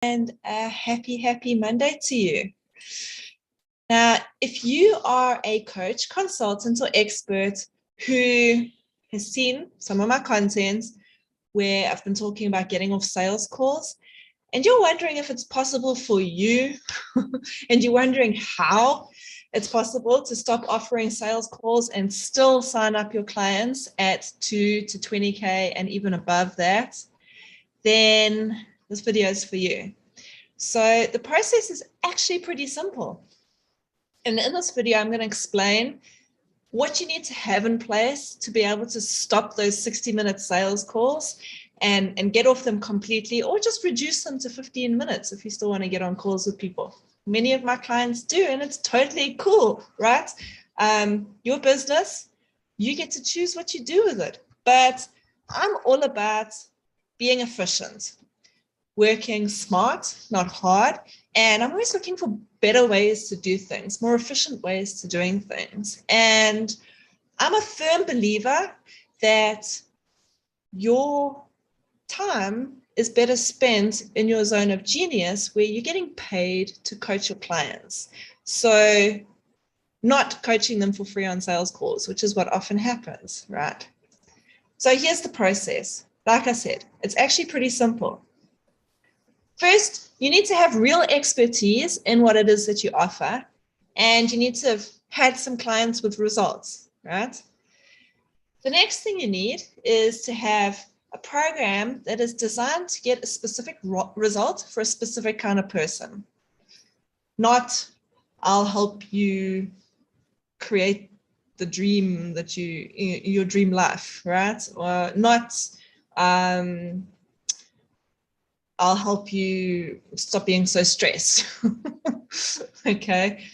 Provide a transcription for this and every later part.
And a happy Monday to you. Now, if you are a coach, consultant, or expert who has seen some of my content where I've been talking about getting off sales calls, and you're wondering if it's possible for you, and you're wondering how it's possible to stop offering sales calls and still sign up your clients at 2 to 20K and even above that, then this video is for you. So the process is actually pretty simple. And in this video, I'm going to explain what you need to have in place to be able to stop those 60-minute sales calls and get off them completely, or just reduce them to 15 minutes if you still want to get on calls with people. Many of my clients do, and it's totally cool, right? Your business, you get to choose what you do with it. But I'm all about being efficient, working smart, not hard. And I'm always looking for better ways to do things, more efficient ways to doing things. And I'm a firm believer that your time is better spent in your zone of genius, where you're getting paid to coach your clients. So not coaching them for free on sales calls, which is what often happens, right? So here's the process. Like I said, it's actually pretty simple. First, you need to have real expertise in what it is that you offer, and you need to have had some clients with results, right? The next thing you need is to have a program that is designed to get a specific result for a specific kind of person. Not, I'll help you create the dream that your dream life, right? Or not, I'll help you stop being so stressed. Okay.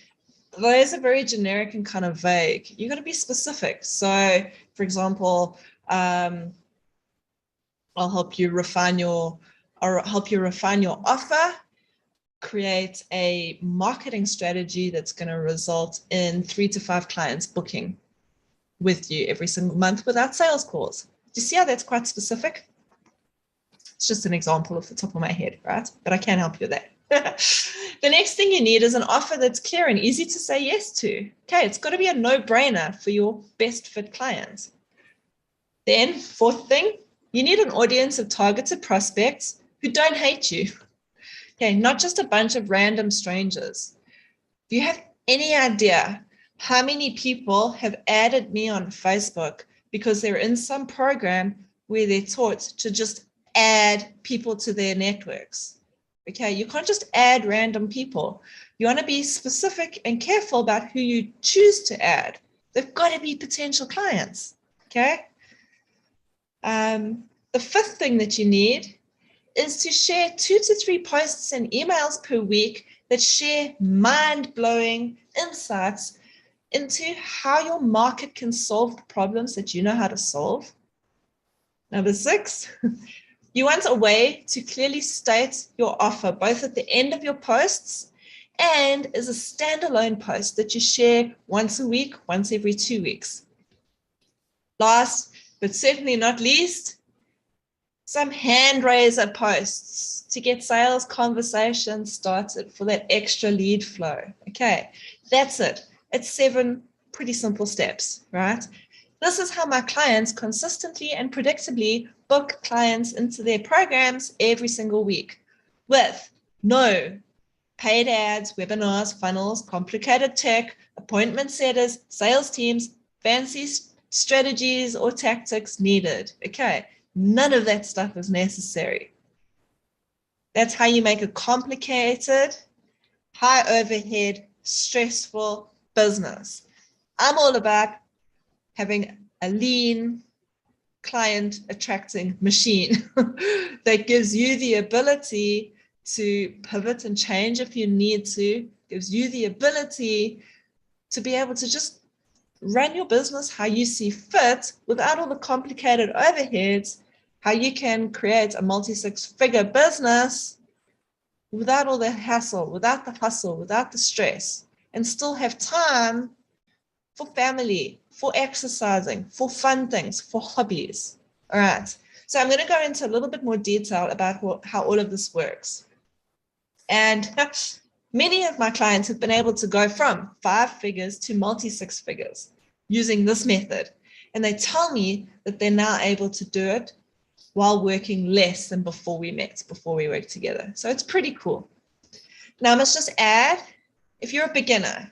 Those are very generic and kind of vague. You got to be specific. So, for example, I'll help you refine your offer, create a marketing strategy that's going to result in 3 to 5 clients booking with you every single month without sales calls. Do you see how that's quite specific? It's just an example off the top of my head, right? But I can help you with that. The next thing you need is an offer that's clear and easy to say yes to. Okay, it's got to be a no-brainer for your best fit clients. Then, fourth thing, you need an audience of targeted prospects who don't hate you. Okay, not just a bunch of random strangers. Do you have any idea how many people have added me on Facebook because they're in some program where they're taught to just add people to their networks? Okay, you can't just add random people. You want to be specific and careful about who you choose to add. They've got to be potential clients. Okay. The fifth thing that you need is to share 2 to 3 posts and emails per week that share mind-blowing insights into how your market can solve the problems that you know how to solve. Number 6, you want a way to clearly state your offer, both at the end of your posts and as a standalone post that you share once a week, once every 2 weeks. Last, but certainly not least, some hand raiser posts to get sales conversations started for that extra lead flow. Okay, that's it. It's 7 pretty simple steps, right? This is how my clients consistently and predictably book clients into their programs every single week, with no paid ads, webinars, funnels, complicated tech, appointment setters, sales teams, fancy strategies or tactics needed. Okay, none of that stuff is necessary. That's how you make a complicated, high overhead, stressful business. I'm all about having a lean, client attracting machine that gives you the ability to pivot and change if you need to, gives you the ability to be able to just run your business how you see fit without all the complicated overheads, how you can create a multi-6-figure business without all the hassle, without the hustle, without the stress, and still have time for family, for exercising, for fun things, for hobbies. All right. So I'm going to go into a little bit more detail about how all of this works. And many of my clients have been able to go from 5 figures to multi-6 figures using this method. And they tell me that they're now able to do it while working less than before we met, before we worked together. So it's pretty cool. Now, I must just add, if you're a beginner,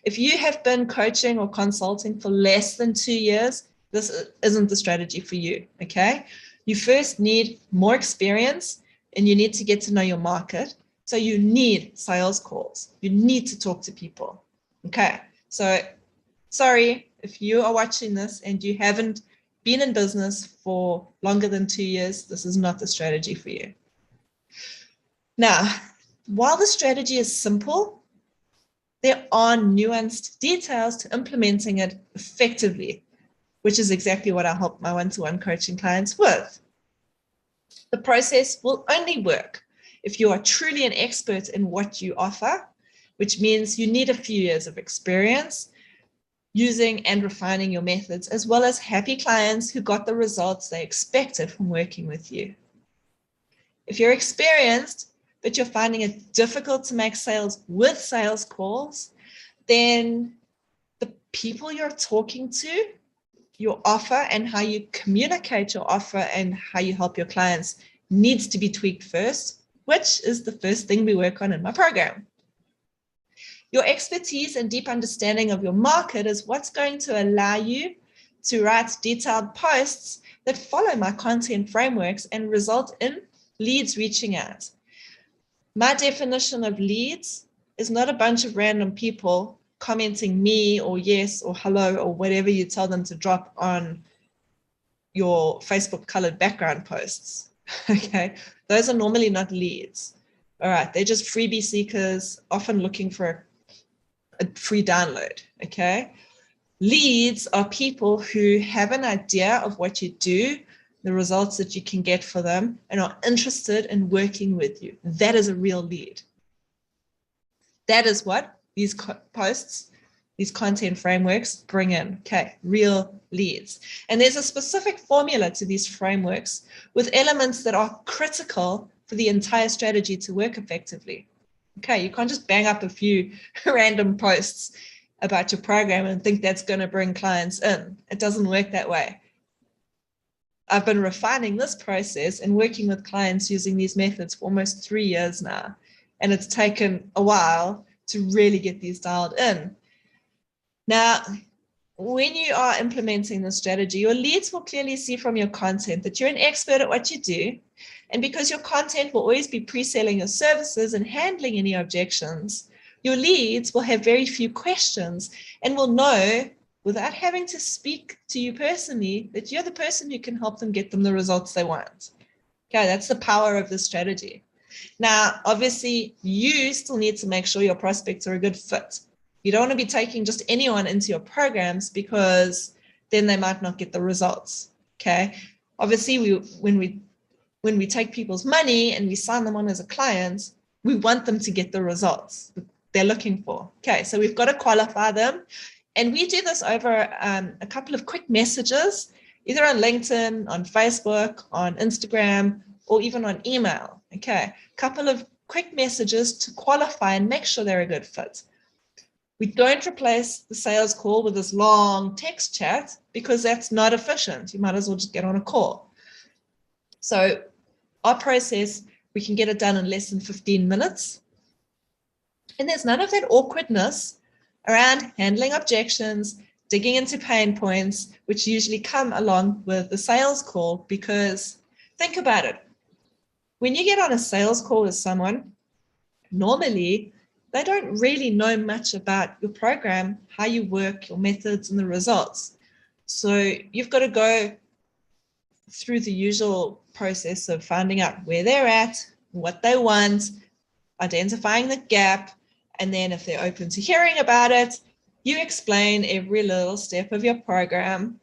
if you have been coaching or consulting for less than 2 years, this isn't the strategy for you, okay? You first need more experience and you need to get to know your market. So you need sales calls. You need to talk to people, okay? So sorry, if you are watching this and you haven't been in business for longer than 2 years, this is not the strategy for you. Now, while the strategy is simple, there are nuanced details to implementing it effectively, which is exactly what I help my one-to-one coaching clients with. The process will only work if you are truly an expert in what you offer, which means you need a few years of experience using and refining your methods, as well as happy clients who got the results they expected from working with you. If you're experienced, but you're finding it difficult to make sales with sales calls, then the people you're talking to, your offer and how you communicate your offer and how you help your clients needs to be tweaked first, which is the first thing we work on in my program. Your expertise and deep understanding of your market is what's going to allow you to write detailed posts that follow my content frameworks and result in leads reaching out. My definition of leads is not a bunch of random people commenting me or yes or hello or whatever you tell them to drop on your Facebook colored background posts. Okay, those are normally not leads. All right, they're just freebie seekers, often looking for a free download. Okay, leads are people who have an idea of what you do, the results that you can get for them, and are interested in working with you. That is a real lead. That is what these posts, these content frameworks bring in. Okay, real leads. And there's a specific formula to these frameworks with elements that are critical for the entire strategy to work effectively. Okay, you can't just bang up a few random posts about your program and think that's going to bring clients in. It doesn't work that way. I've been refining this process and working with clients using these methods for almost 3 years now. And it's taken a while to really get these dialed in. Now, when you are implementing this strategy, your leads will clearly see from your content that you're an expert at what you do. And because your content will always be pre-selling your services and handling any objections, your leads will have very few questions and will know, without having to speak to you personally, that you're the person who can help them get them the results they want. Okay, that's the power of this strategy. Now, obviously, you still need to make sure your prospects are a good fit. You don't want to be taking just anyone into your programs because then they might not get the results. Okay, obviously, when we take people's money and we sign them on as a client, we want them to get the results that they're looking for. Okay, so we've got to qualify them. And we do this over a couple of quick messages, either on LinkedIn, on Facebook, on Instagram, or even on email. Okay, a couple of quick messages to qualify and make sure they're a good fit. We don't replace the sales call with this long text chat because that's not efficient. You might as well just get on a call. So our process, we can get it done in less than 15 minutes. And there's none of that awkwardness around handling objections, digging into pain points, which usually come along with the sales call, because think about it. When you get on a sales call with someone, normally they don't really know much about your program, how you work, your methods, and the results. So you've got to go through the usual process of finding out where they're at, what they want, identifying the gap, and then if they're open to hearing about it, you explain every little step of your program.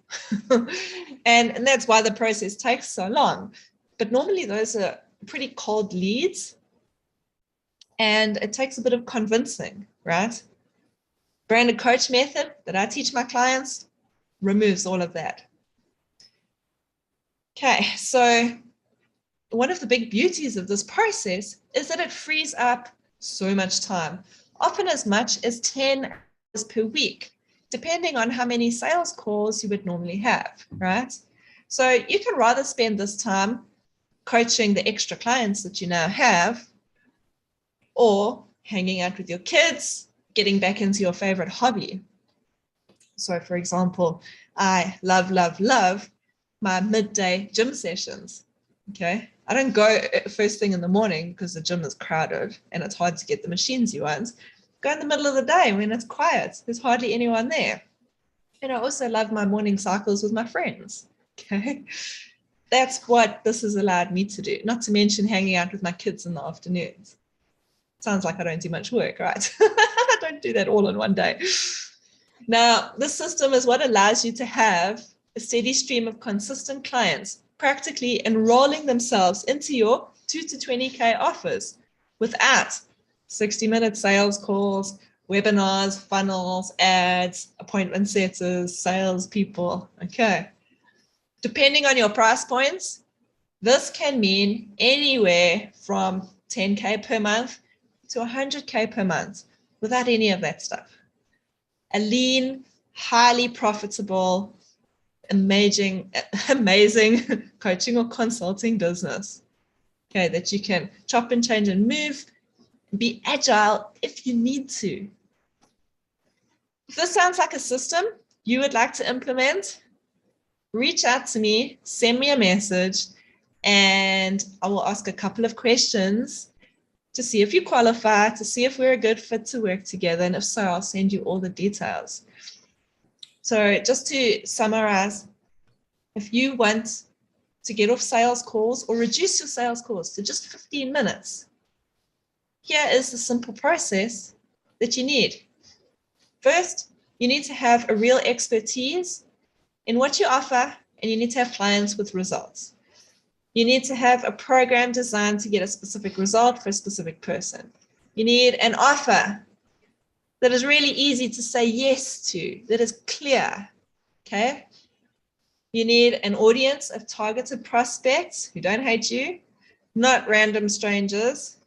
and that's why the process takes so long. But normally those are pretty cold leads, and it takes a bit of convincing, right? Branded coach method that I teach my clients removes all of that. Okay, so one of the big beauties of this process is that it frees up so much time, often as much as 10 hours per week, depending on how many sales calls you would normally have, right? So you can rather spend this time coaching the extra clients that you now have, or hanging out with your kids, getting back into your favorite hobby. So for example, I love my midday gym sessions. Okay. I don't go first thing in the morning because the gym is crowded and it's hard to get the machines you want. Go in the middle of the day when it's quiet. There's hardly anyone there. And I also love my morning cycles with my friends. Okay. That's what this has allowed me to do, not to mention hanging out with my kids in the afternoons. Sounds like I don't do much work, right? I don't do that all in one day. Now, this system is what allows you to have a steady stream of consistent clients practically enrolling themselves into your 2 to 20K offers without 60-minute sales calls, webinars, funnels, ads, appointment setters, salespeople. Okay. Depending on your price points, this can mean anywhere from 10K per month to 100K per month without any of that stuff. A lean, highly profitable, amazing coaching or consulting business. Okay, that you can chop and change and move, and be agile if you need to. If this sounds like a system you would like to implement, reach out to me, send me a message, and I will ask a couple of questions to see if you qualify, to see if we're a good fit to work together. And if so, I'll send you all the details. So just to summarize, if you want to get off sales calls or reduce your sales calls to just 15 minutes, here is the simple process that you need. First, you need to have a real expertise in what you offer, and you need to have clients with results. You need to have a program designed to get a specific result for a specific person. You need an offer that is really easy to say yes to, that is clear, okay? You need an audience of targeted prospects who don't hate you, not random strangers.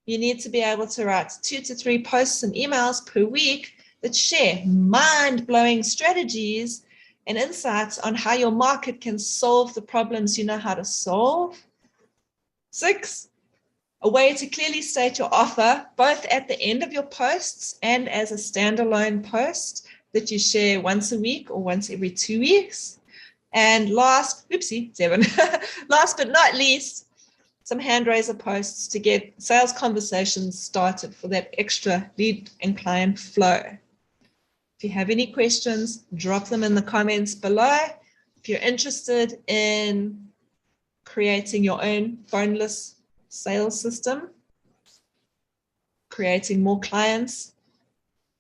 You need to be able to write 2 to 3 posts and emails per week that share mind-blowing strategies and insights on how your market can solve the problems you know how to solve. 6, a way to clearly state your offer, both at the end of your posts and as a standalone post that you share once a week or once every 2 weeks. And last, 7, last but not least, some hand raiser posts to get sales conversations started for that extra lead and client flow. If you have any questions, drop them in the comments below. If you're interested in creating your own phoneless sales system, creating more clients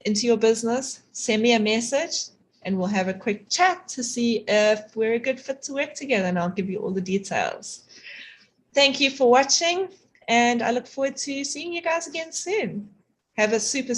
into your business, send me a message and we'll have a quick chat to see if we're a good fit to work together, and I'll give you all the details. Thank you for watching, and I look forward to seeing you guys again soon. Have a super